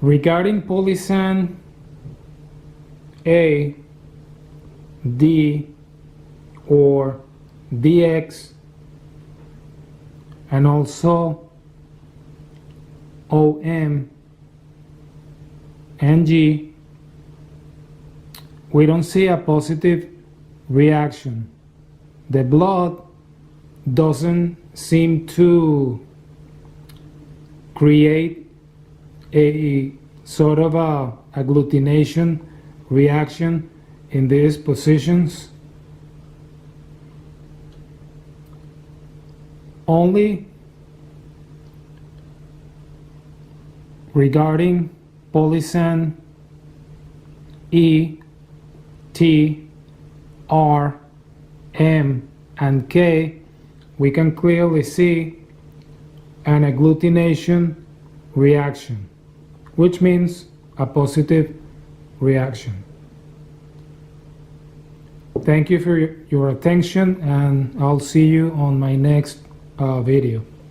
Regarding Polysan A, D, or DX, and also OM and G, we don't see a positive reaction. The blood doesn't seem to create a sort of a agglutination reaction in these positions. Only regarding Polysan E, T, R, M, and K, we can clearly see an agglutination reaction, which means a positive reaction. Thank you for your attention, and I'll see you on my next video.